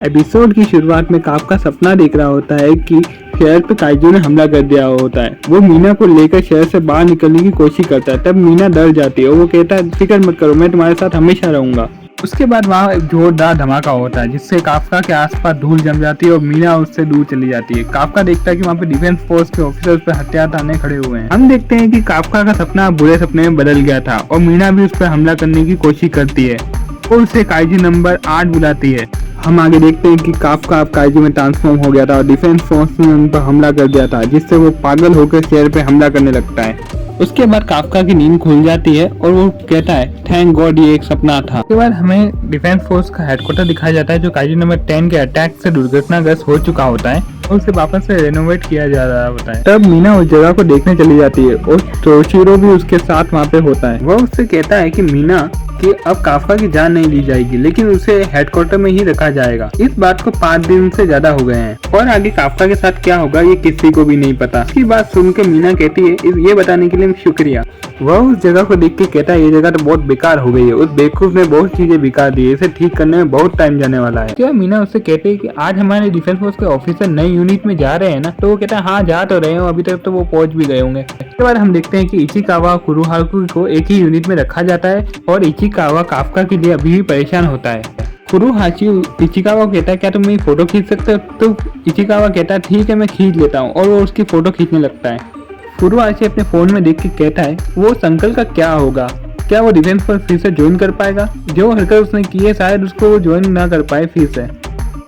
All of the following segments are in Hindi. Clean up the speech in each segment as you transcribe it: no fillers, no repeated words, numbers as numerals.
एपिसोड की शुरुआत में काफका सपना देख रहा होता है कि शहर पे काइजू ने हमला कर दिया होता है। वो मीना को लेकर शहर से बाहर निकलने की कोशिश करता है। तब मीना डर जाती है और वो कहता है फिक्र मत करो, मैं तुम्हारे साथ हमेशा रहूंगा। उसके बाद वहाँ एक जोरदार धमाका होता है जिससे काफका के आसपास धूल जम जाती है और मीना उससे दूर चली जाती है। काफका देखता है कि वहाँ पे डिफेंस फोर्स के ऑफिसर्स पे हथियार ताने खड़े हुए हैं। हम देखते हैं कि काफका का सपना बुरे सपने में बदल गया था और मीना भी उस पर हमला करने की कोशिश करती है और उसे काइजू नंबर 8 बुलाती है। हम आगे देखते हैं कि काफका अब काइजू में ट्रांसफॉर्म हो गया था और डिफेंस फोर्स ने उन पर हमला कर दिया था जिससे वो पागल होकर शहर पे हमला करने लगता है। उसके बाद काफका की नींद खुल जाती है और वो कहता है थैंक गॉड ये एक सपना था। उसके बाद हमें डिफेंस फोर्स का हेडक्वार्टर दिखाया जाता है जो काइजू नंबर 10 के अटैक से दुर्घटनाग्रस्त हो चुका होता है और उसे वापस से रेनोवेट किया जा रहा होता है। तब मीना उस जगह को देखने चली जाती है और तोशिरो भी उसके साथ वहाँ पे होता है। वह उससे कहता है कि मीना कि अब काफका की जान नहीं ली जाएगी लेकिन उसे हेडक्वार्टर में ही रखा जाएगा। इस बात को 5 दिन से ज्यादा हो गए हैं और आगे काफका के साथ क्या होगा ये किसी को भी नहीं पता। इसकी बात सुन के मीना कहती है ये बताने के लिए शुक्रिया। वह उस जगह को देख के कहता है ये जगह तो बहुत बेकार हो गई है, उस बेवकूफ ने बहुत चीजें बिगाड़ दी है, इसे ठीक करने में बहुत टाइम जाने वाला है। क्या मीना उससे कहते हैं कि आज हमारे डिफेंस फोर्स के ऑफिसर नई यूनिट में जा रहे हैं ना, तो वो कहता है हाँ जा तो रहे हो, अभी तक तो वो पहुंच भी गए होंगे। इसके बाद हम देखते हैं कि इचिकावा कुरुहाकु को एक ही यूनिट में रखा जाता है और इचिकावा काफका के लिए अभी भी परेशान होता है। कुरुहाची इचिकावा कहता है क्या तुम मेरी फोटो खींच सकते हो, तो इचिकावा कहता है ठीक है मैं खींच लेता हूँ और वो उसकी फोटो खींचने लगता है। कुरुहाची अपने फोन में देख के कहता है वो अंकल का क्या होगा, क्या वो डिफेंस पर फिर से ज्वाइन कर पाएगा, जो हरकत उसने की है शायद उसको वो ज्वाइन ना कर पाए फिर से।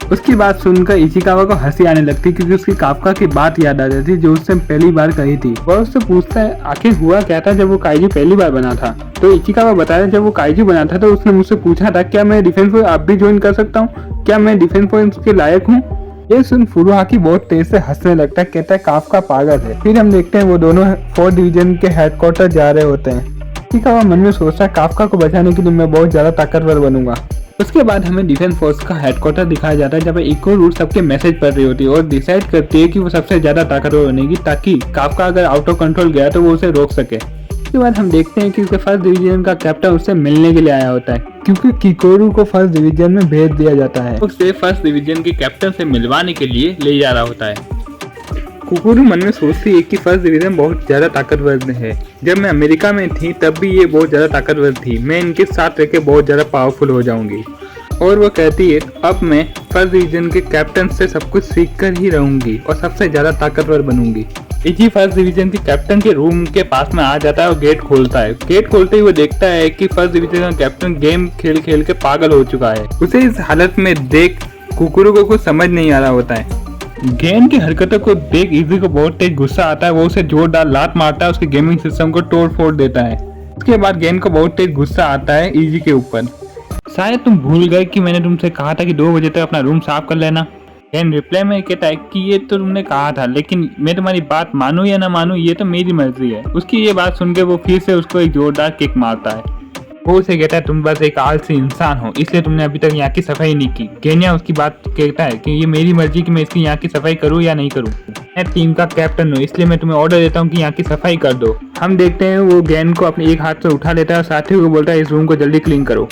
उसकी बात सुनकर इचिकावा को हंसी आने लगती क्योंकि उसकी काफका की बात याद आ जाती जो उससे पहली बार कही थी। वह उससे पूछता है आखिर हुआ क्या था जब वो काइजू पहली बार बना था। तो इचिकावा बताया जब वो काइजू बना था तो उसने मुझसे पूछा था क्या मैं डिफेंस फोर्स आप भी ज्वाइन कर सकता हूँ, क्या मैं डिफेंस फोर्स के लायक हूँ। ये सुन फुरुहाकी बहुत तेज से हंसने लगता है, कहता है काफका पागल है। फिर हम देखते हैं वो दोनों 4th डिवीजन के हेडक्वार्टर जा रहे होते हैं। इचिकावा मन में सोचता है काफका को बचाने के लिए मैं बहुत ज्यादा ताकतवर बनूंगा। उसके बाद हमें डिफेंस फोर्स का हेडक्वार्टर दिखाया जाता है जब इको रूट सबके मैसेज पढ़ रही होती है और डिसाइड करती है कि वो सबसे ज्यादा ताकतवर बनेगी ताकि काफका अगर आउट ऑफ कंट्रोल गया तो वो उसे रोक सके। उसके बाद हम देखते हैं कि उसके 1st डिवीजन का कैप्टन उससे मिलने के लिए आया होता है क्योंकि किकोरू को 1st डिवीजन में भेज दिया जाता है। उसे 1st डिवीजन के कैप्टन से मिलवाने के लिए ले जा रहा होता है। कुकुरू मन में सोचती है कि 1st डिवीजन बहुत ज्यादा ताकतवर है, जब मैं अमेरिका में थी तब भी ये बहुत ज्यादा ताकतवर थी, मैं इनके साथ रहकर बहुत ज्यादा पावरफुल हो जाऊंगी। और वो कहती है अब मैं 1st डिवीजन के कैप्टन से सब कुछ सीख कर ही रहूंगी और सबसे ज्यादा ताकतवर बनूंगी। इची 1st डिवीजन के कैप्टन के रूम के पास में आ जाता है और गेट खोलता है। गेट खोलते ही वो देखता है कि 1st डिवीजन का कैप्टन गेम खेल खेल के पागल हो चुका है। उसे इस हालत में देख कुकुरू को कुछ समझ नहीं आ रहा होता है। गेन की हरकतों को देख इजी को बहुत तेज गुस्सा आता है, वो उसे जोरदार लात मारता है, उसके गेमिंग सिस्टम को तोड़ फोड़ देता है। उसके बाद गेन को बहुत तेज गुस्सा आता है इजी के ऊपर। शायद तुम भूल गए कि मैंने तुमसे कहा था कि 2 बजे तक अपना रूम साफ कर लेना। गेन रिप्लाई में कहता है कि ये तो तुमने कहा था लेकिन मैं तुम्हारी बात मानूं या ना मानूं ये तो मेरी मर्जी है। उसकी ये बात सुन के वो फिर से उसको एक जोरदार किक मारता है। वो उसे कहता है तुम बस एक आलसी इंसान हो इसलिए तुमने अभी तक यहाँ की सफाई नहीं की। गेनिया उसकी बात कहता है कि ये मेरी मर्जी कि मैं इसकी यहाँ की सफाई करूँ या नहीं करूँ, मैं टीम का कैप्टन हूँ इसलिए मैं तुम्हें ऑर्डर देता हूँ कि यहाँ की सफाई कर दो। हम देखते हैं वो गैन को अपने एक हाथ से उठा लेता है और साथी को बोलता है इस रूम को जल्दी क्लीन करो।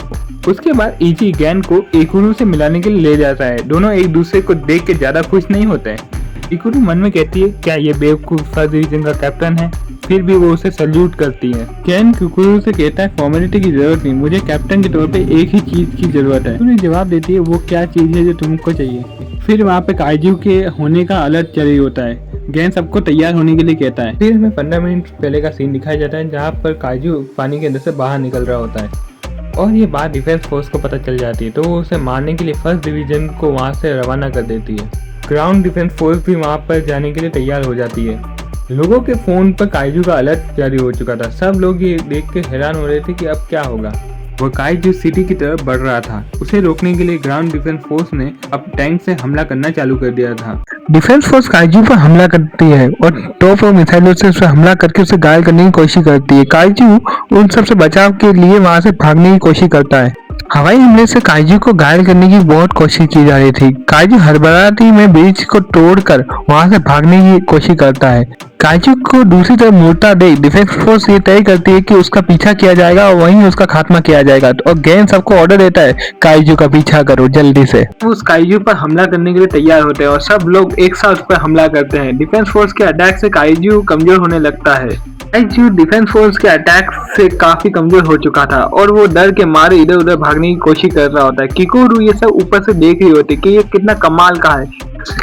उसके बाद इची गैन को इकुरू से मिलाने के लिए ले जाता है। दोनों एक दूसरे को देख के ज्यादा खुश नहीं होते हैं। इकुरू मन में कहती है क्या ये बेवकूफ 1st डिवीजन का कैप्टन है, फिर भी वो उसे सल्यूट करती है। गैन कुकुरू से कहता है फॉर्मेलिटी की जरूरत नहीं, मुझे कैप्टन के तौर पे एक ही चीज की जरूरत है। उन्हें जवाब देती है वो क्या चीज है जो तुमको चाहिए। फिर वहाँ पे काइजू के होने का अलर्ट जारी होता है। गैन सबको तैयार होने के लिए कहता है। फिर हमें 15 मिनट पहले का सीन दिखाया जाता है जहाँ पर काइजू पानी के अंदर से बाहर निकल रहा होता है और ये बात डिफेंस फोर्स को पता चल जाती है तो वो उसे मारने के लिए 1st डिवीजन को वहाँ से रवाना कर देती है। ग्राउंड डिफेंस फोर्स भी वहाँ पर जाने के लिए तैयार हो जाती है। लोगों के फोन पर काइजू का अलर्ट जारी हो चुका था। सब लोग ये देख के हैरान हो रहे थे कि अब क्या होगा। वो काइजू सिटी की तरफ बढ़ रहा था। उसे रोकने के लिए ग्राउंड डिफेंस फोर्स ने अब टैंक से हमला करना चालू कर दिया था। डिफेंस फोर्स काइजू पर हमला करती है और टॉप और मिसाइलों से उसे हमला करके उसे घायल करने की कोशिश करती है। काइजू उन सबसे बचाव के लिए वहां से भागने की कोशिश करता है। हवाई हमले से काइजू को घायल करने की बहुत कोशिश की जा रही थी। काइजू हड़बड़ाहट में ब्रिज को तोड़कर वहां से भागने की कोशिश करता है। काइजू को दूसरी तरफ मुड़ता देख डिफेंस फोर्स ये तय करती है कि उसका पीछा किया जाएगा और वहीं उसका खात्मा किया जाएगा। और गैन सबको ऑर्डर देता है काइजू का पीछा करो जल्दी से। उस काइजू पर हमला करने के लिए तैयार होते हैं और सब लोग एक साथ उस पर हमला करते हैं। डिफेंस फोर्स के अटैक से काइजू कमजोर होने लगता है। काइजू डिफेंस फोर्स के अटैक से काफी कमजोर हो चुका था और वो डर के मारे इधर उधर भागने की कोशिश कर रहा होता है। किकोरू ये सब ऊपर से देख रही होती है कि ये कितना कमाल का है।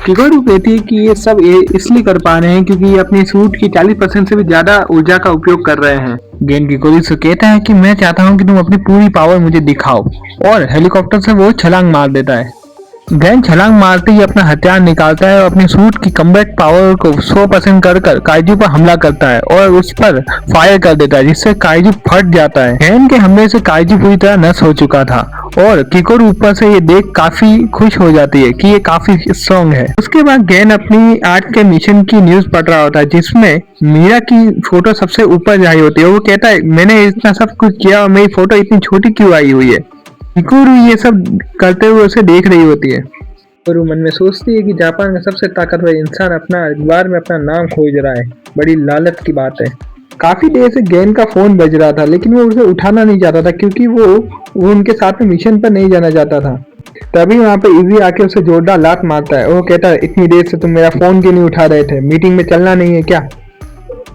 किकोरू कहती है कि ये सब इसलिए कर पा रहे हैं क्योंकि ये अपनी सूट की 40% से भी ज्यादा ऊर्जा का उपयोग कर रहे हैं। गेन किकोरू से कहता है कि मैं चाहता हूँ कि तुम अपनी पूरी पावर मुझे दिखाओ और हेलीकॉप्टर से वो छलांग मार देता है। गैन छलांग मारते ही अपना हथियार निकालता है और अपनी सूट की कम्बैट पावर को 100% कर काइजू पर हमला करता है और उस पर फायर कर देता है जिससे काइजू फट जाता है। गैन के हमले से काइजू पूरी तरह नष्ट हो चुका था और किकोरू ऊपर से ये देख काफी खुश हो जाती है कि ये काफी स्ट्रॉन्ग है। उसके बाद गैन अपनी आज के मिशन की न्यूज पढ़ रहा होता है जिसमें मीरा की फोटो सबसे ऊपर जाई होती है। वो कहता है मैंने इतना सब कुछ किया और मेरी फोटो इतनी छोटी क्यों आई हुई है। किकोरू ये सब करते हुए उसे देख रही होती है। किकोरू मन में सोचती है कि जापान का सबसे ताकतवर इंसान अपना अखबार में अपना नाम खोज रहा है, बड़ी लालच की बात है। काफी देर से गैन का फोन बज रहा था लेकिन वो उसे उठाना नहीं चाहता था क्योंकि वो उनके साथ में मिशन पर नहीं जाना चाहता था। तभी वहाँ पे इजी आके उसे जोरदार लात मारता है। वो कहता है इतनी देर से तुम मेरा फोन क्यों नहीं उठा रहे थे, मीटिंग में चलना नहीं है क्या।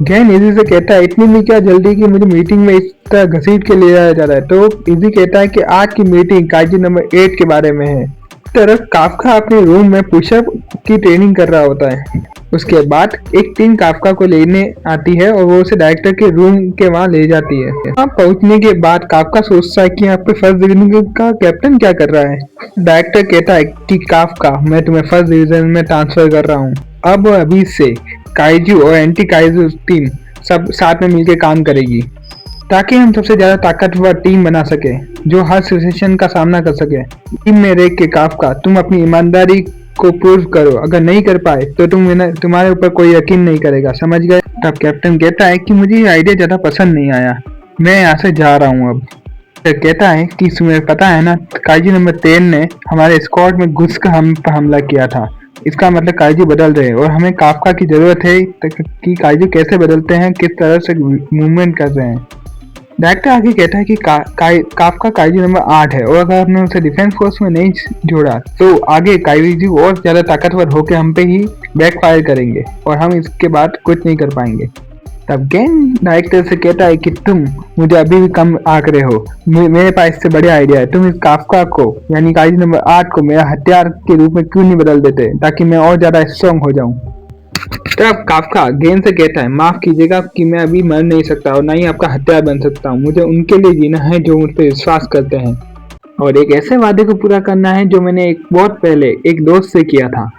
गैन इजी से कहता है इतनी भी क्या जल्दी कि मुझे मीटिंग में इस तरह घसीट के ले जाया जा रहा है। तो इजी कहता है कि आज की मीटिंग काइजू नंबर 8 के बारे में है। इस तरफ काफका अपने रूम में पुशअप की ट्रेनिंग कर रहा होता है। उसके बाद एक टीम काफका को लेने आती है और वो उसे डायरेक्टर के रूम के वहां ले जाती है। वहां पहुंचने के बाद काफका सोचता है कि यहाँ पे फर्स्ट डिवीजन का कैप्टन क्या कर रहा है। डायरेक्टर कहता है कि काफका मैं तुम्हें फर्स्ट डिवीजन में ट्रांसफर कर रहा हूँ। अब अभी से काइजू और एंटी काइजू टीम सब साथ में मिलकर काम करेगी ताकि हम सबसे ज्यादा ताकतवर टीम बना सके जो हर सिचुएशन का सामना कर सके। टीम में रह के काफका तुम अपनी ईमानदारी को प्रूव करो, अगर नहीं कर पाए तो तुम्हारे ऊपर कोई यकीन नहीं करेगा, समझ गए। तब कैप्टन कहता है कि मुझे ये आइडिया ज्यादा पसंद नहीं आया, मैं यहाँ से जा रहा हूँ। अब तो कहता है कि तुम्हें पता है ना काइजू नंबर 13 ने हमारे स्क्वाड में घुस कर हम पर हमला किया था। इसका मतलब काइजू बदल रहे हैं और हमें काफका की जरूरत है कि काइजू कैसे बदलते हैं, किस तरह से मूवमेंट कर रहे हैं। डायरेक्टर आगे कहता है कि काफका काइजू नंबर 8 है और अगर हमने उसे डिफेंस फोर्स में नहीं जोड़ा तो आगे काइजू और ज्यादा ताकतवर होकर हम पे ही बैकफायर करेंगे और हम इसके बाद कुछ नहीं कर पाएंगे। तब गैन डायरेक्टर से कहता है कि तुम मुझे अभी भी कम आंक रहे हो, मेरे पास इससे बढ़िया आइडिया है। तुम इस काफका को यानी काइजू नंबर 8 को मेरा हथियार के रूप में क्यों नहीं बदल देते ताकि मैं और ज्यादा स्ट्रॉन्ग हो जाऊं। तब काफका गैन से कहता है माफ कीजिएगा कि मैं अभी मर नहीं सकता और ना ही आपका हथियार बन सकता हूँ। मुझे उनके लिए जीना है जो मुझ पर विश्वास करते हैं और एक ऐसे वादे को पूरा करना है जो मैंने बहुत पहले एक दोस्त से किया था।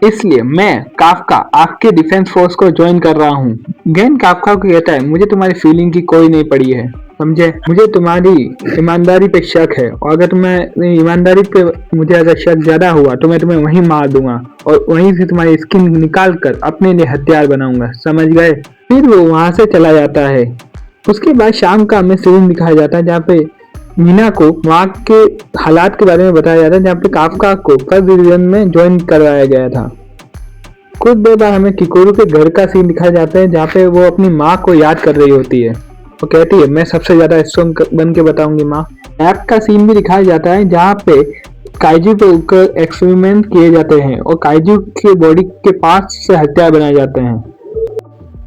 इसलिए मैं काफका आपके डिफेंस फोर्स को ज्वाइन कर रहा हूँ। गैन काफका को कहता है मुझे तुम्हारी फीलिंग की कोई नहीं पड़ी है, समझे। मुझे तुम्हारी ईमानदारी पे शक है और अगर तुम्हें ईमानदारी पे मुझे अगर शक ज्यादा हुआ तो मैं तुम्हें वहीं मार दूंगा और वहीं से तुम्हारी स्किन निकाल कर अपने लिए हथियार बनाऊंगा, समझ गए। फिर वो वहां से चला जाता है। उसके बाद शाम का हमें सीन दिखाया जाता है जहाँ पे मीना को वहाँ के हालात के बारे में बताया जाता है जहाँ पे काफका को फर्स्ट डिवीजन में ज्वाइन करवाया गया था। कुछ देर बाद हमें किकोरू के घर का सीन दिखाया जाता है जहाँ पे वो अपनी माँ को याद कर रही होती है। वो कहती है मैं सबसे ज्यादा स्ट्रॉन्ग बन के बताऊंगी माँ। ऐप का सीन भी दिखाया जाता है जहाँ पे काइजू पे ऊपर एक्सपेरिमेंट किए जाते हैं और काइजू के बॉडी के पास से हथियार बनाए जाते हैं।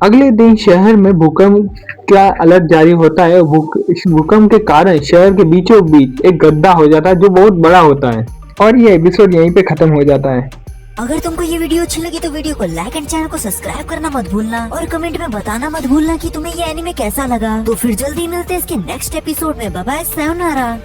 अगले दिन शहर में भूकंप का अलर्ट जारी होता है। भूकंप के कारण शहर के बीचों बीच एक गड्ढा हो जाता है जो बहुत बड़ा होता है और ये एपिसोड यहीं पे खत्म हो जाता है। अगर तुमको ये वीडियो अच्छी लगी तो वीडियो को लाइक एंड चैनल को सब्सक्राइब करना मत भूलना और कमेंट में बताना मत भूलना कि तुम्हें ये एनीमे कैसा लगा। तो फिर जल्दी मिलते हैं इसके नेक्स्ट एपिसोड में। Bye bye, sayonara.